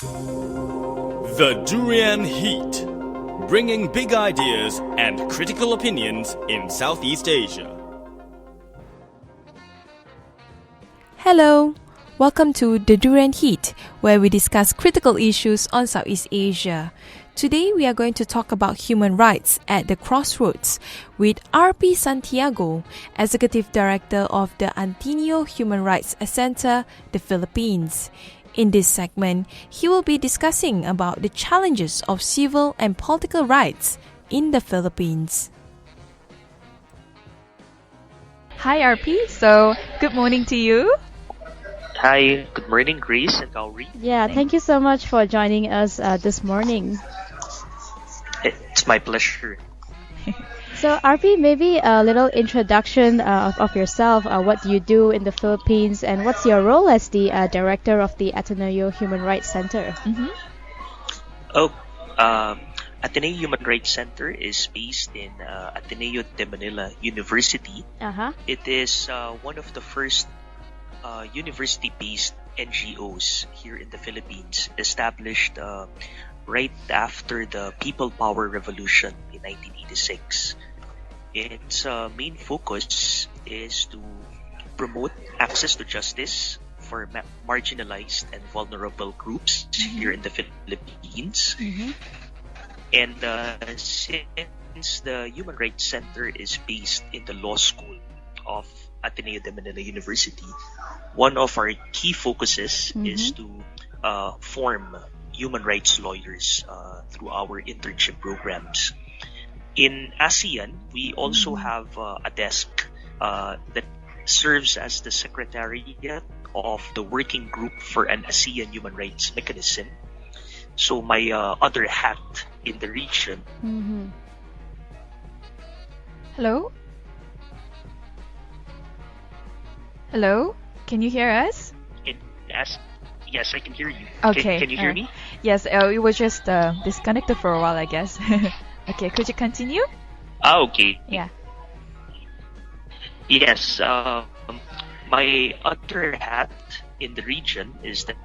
The Durian Heat, bringing big ideas and critical opinions in Southeast Asia. Hello, welcome to the Durian Heat, where we discuss critical issues on Southeast Asia. Today we are going to talk about human rights at the Crossroads with Arpee Santiago, Executive Director of the Ateneo Human Rights Center, the Philippines. In this segment, he will be discussing about the challenges of civil and political rights in the Philippines. Hi Arpee, so good morning to you. Hi, good morning, Grace and Gauri. Yeah, thank you so much for joining us this morning. It's my pleasure. So, Arpee, maybe a little introduction of yourself. What do you do in the Philippines, and what's your role as the director of the Ateneo Human Rights Center? Ateneo Human Rights Center is based in Ateneo de Manila University. It is one of the first university-based NGOs here in the Philippines, established right after the People Power Revolution in 1986. Its main focus is to promote access to justice for marginalized and vulnerable groups here in the Philippines. And since the Human Rights Center is based in the law school of Ateneo de Manila University, one of our key focuses is to form human rights lawyers through our internship programs. In ASEAN, we also have a desk that serves as the secretariat of the working group for an ASEAN human rights mechanism. So my other hat in the region. Hello? Hello? Can you hear us? Yes, I can hear you. Okay. Can you hear me? Yes, we were just disconnected for a while, I guess. Okay, could you continue? Okay. Yeah. Yes, my other hat in the region is that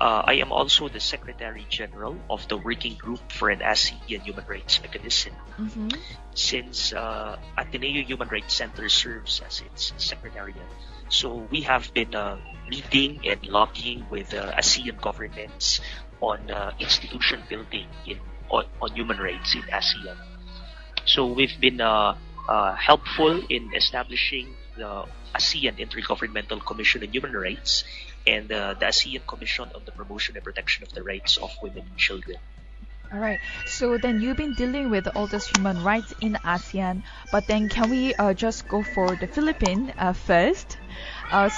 I am also the Secretary General of the Working Group for an ASEAN Human Rights Mechanism. Since Ateneo Human Rights Center serves as its secretariat, so we have been leading and lobbying with ASEAN governments on institution building on human rights in ASEAN. So we've been helpful in establishing the ASEAN Intergovernmental Commission on Human Rights and the ASEAN Commission on the Promotion and Protection of the Rights of Women and Children. All right. So then you've been dealing with all those human rights in ASEAN, but then can we just go for the Philippines first?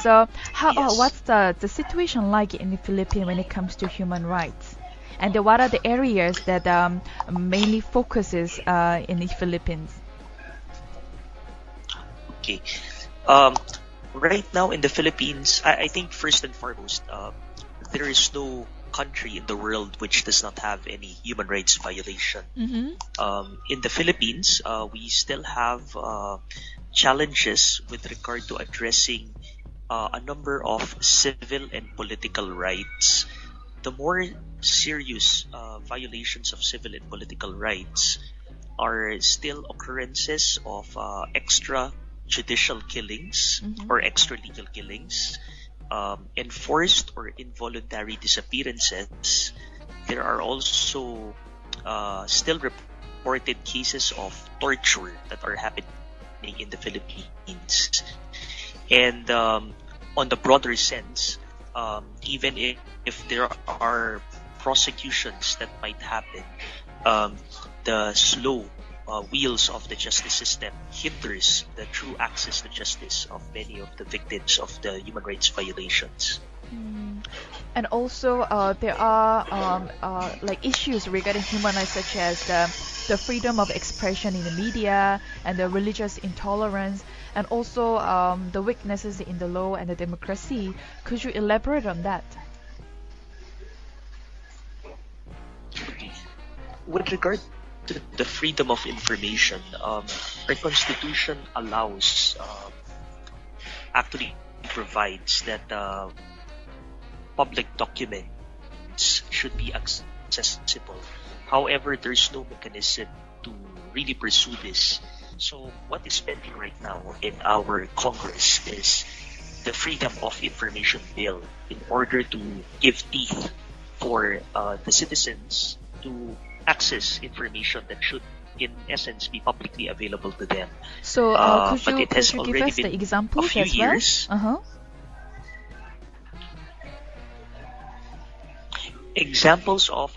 So what's the situation like in the Philippines when it comes to human rights? And what are the areas that mainly focuses in the Philippines? Okay. Right now in the Philippines, I think first and foremost, there is no country in the world which does not have any human rights violation. In the Philippines, we still have challenges with regard to addressing a number of civil and political rights. The more serious violations of civil and political rights are still occurrences of extrajudicial killings or extralegal killings, enforced or involuntary disappearances. There are also still reported cases of torture that are happening in the Philippines. And on the broader sense, even if there are prosecutions that might happen, the slow wheels of the justice system hinders the true access to justice of many of the victims of the human rights violations. And also there are like issues regarding human rights such as the freedom of expression in the media and the religious intolerance, and also the weaknesses in the law and the democracy. Could you elaborate on that? With regard to the freedom of information, our Constitution actually provides that public documents should be accessible. However, there's no mechanism to really pursue this. So what is pending right now in our Congress is the Freedom of Information Bill in order to give teeth for the citizens to access information that should, in essence, be publicly available to them. So But could it has you give already us the been a examples few as well? years. Uh-huh. Examples of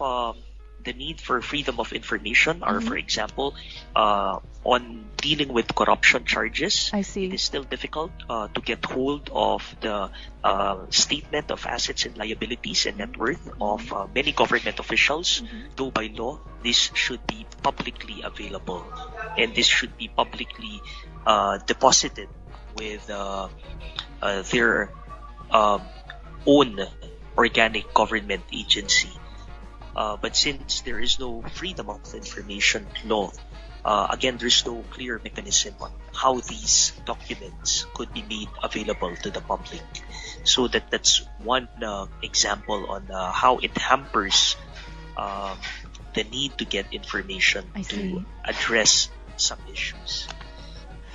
the need for freedom of information are, for example, on dealing with corruption charges. I see. It is still difficult to get hold of the statement of assets and liabilities and net worth of many government officials, though by law this should be publicly available, and this should be publicly deposited with their own organic government agency. But since there is no freedom of information law, again, there's no clear mechanism on how these documents could be made available to the public. So that's one example on how it hampers the need to get information to address some issues.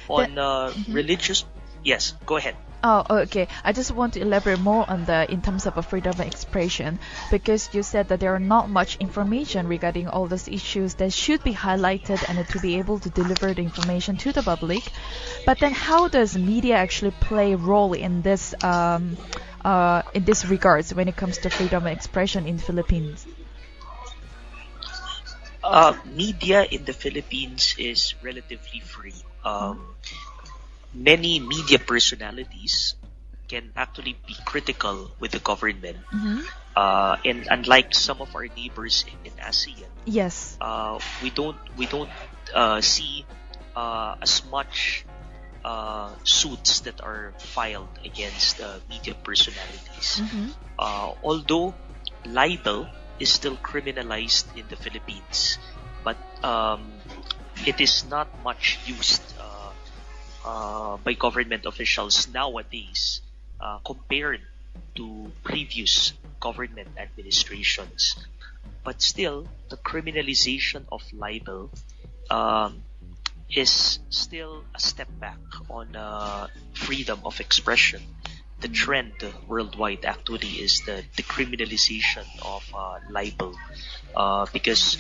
On religious... Yes, go ahead. Oh, okay. I just want to elaborate more on in terms of a freedom of expression, because you said that there are not much information regarding all these issues that should be highlighted and to be able to deliver the information to the public. But then, how does media actually play a role in this regards when it comes to freedom of expression in Philippines? Media in the Philippines is relatively free. Many media personalities can actually be critical with the government. And unlike some of our neighbors in ASEAN, yes, we don't see as much suits that are filed against media personalities. Although libel is still criminalized in the Philippines, but it is not much used by government officials nowadays compared to previous government administrations. But still, the criminalization of libel is still a step back on freedom of expression. The trend worldwide actually is the decriminalization of libel, because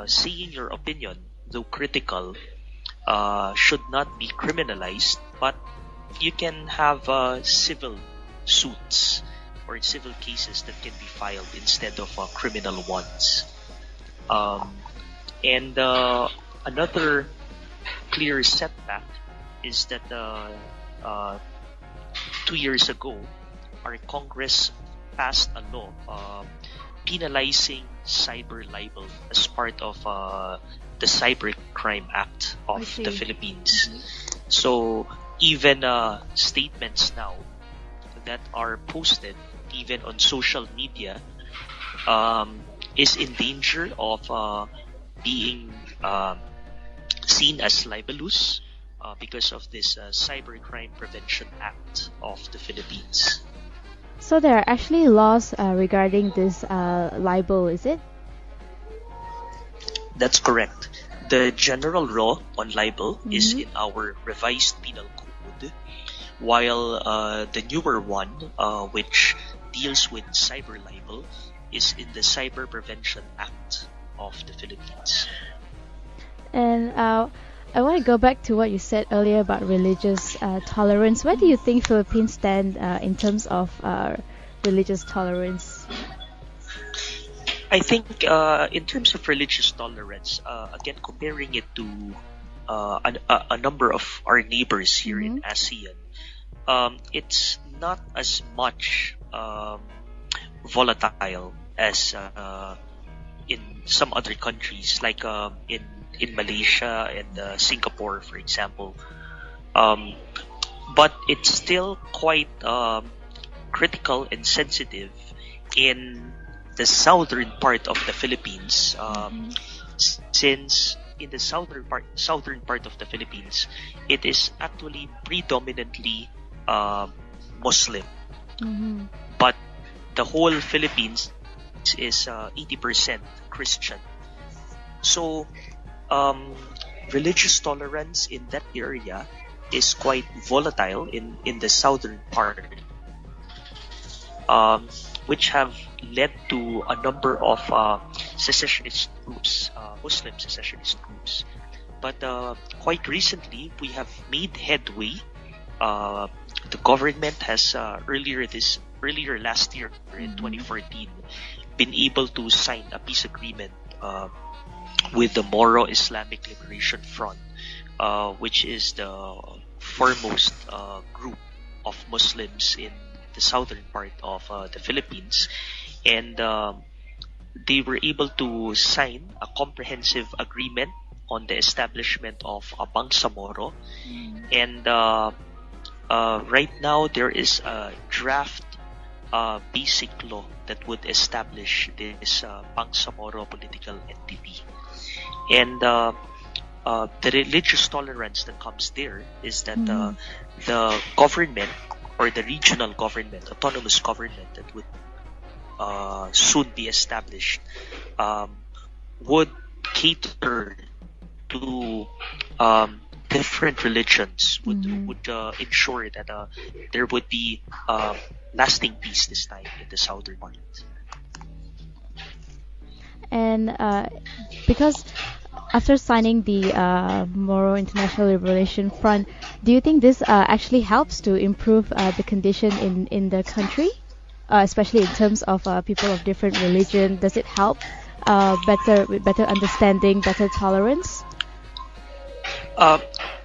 saying your opinion, though critical, should not be criminalized, but you can have civil suits or civil cases that can be filed instead of criminal ones. And another clear setback is that 2 years ago, our Congress passed a law penalizing cyber libel as part of the Cybercrime Act of the Philippines. So even statements now that are posted even on social media is in danger of being seen as libelous because of this Cybercrime Prevention Act of the Philippines. So there are actually laws regarding this libel, is it? That's correct. The general law on libel is in our revised penal code, while the newer one, which deals with cyber libel, is in the Cyber Prevention Act of the Philippines. And I want to go back to what you said earlier about religious tolerance. Where do you think Philippines stand in terms of religious tolerance? I think in terms of religious tolerance, again, comparing it to a number of our neighbors here in ASEAN, it's not as much volatile as in some other countries, like in Malaysia and Singapore, for example. But it's still quite critical and sensitive in the southern part of the Philippines, since in the southern part of the Philippines, it is actually predominantly Muslim. But the whole Philippines is 80% Christian. So religious tolerance in that area is quite volatile in the southern part, which have led to a number of secessionist groups, Muslim secessionist groups. But quite recently, we have made headway. The government has earlier last year in 2014 been able to sign a peace agreement with the Moro Islamic Liberation Front, which is the foremost group of Muslims in the southern part of the Philippines, and they were able to sign a comprehensive agreement on the establishment of a Bangsamoro, and right now there is a draft basic law that would establish this Bangsamoro political entity. And the religious tolerance that comes there is that the government, or the regional government, autonomous government that would soon be established, would cater to different religions, would ensure that there would be lasting peace this time in the southern part. And because after signing the Moro International Liberation Front, do you think this actually helps to improve the condition in the country, especially in terms of people of different religion? Does it help better understanding, better tolerance?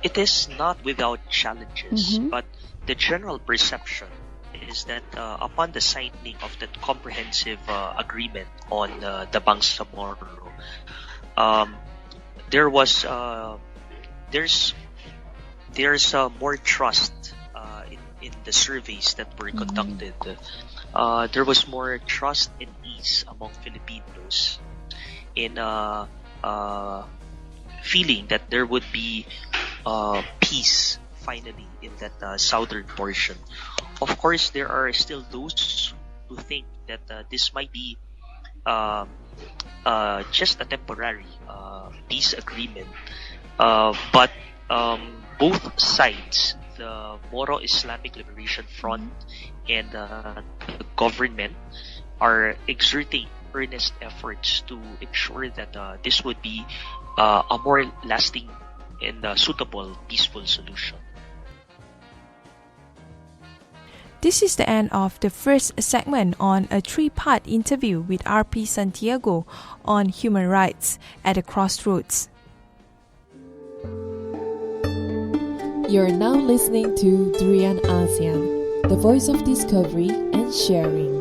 It is not without challenges, but the general perception is that upon the signing of that comprehensive agreement on the Bangsamoro, there's more trust in the surveys that were conducted. There was more trust and ease among Filipinos in feeling that there would be peace finally in that southern portion. Of course, there are still those who think that this might be just a temporary peace agreement, but both sides, the Moro Islamic Liberation Front and the government, are exerting earnest efforts to ensure that this would be a more lasting and suitable peaceful solution. This is the end of the first segment on a three-part interview with Arpee Santiago on human rights at the Crossroads. You're now listening to Durian ASEAN, the voice of discovery and sharing.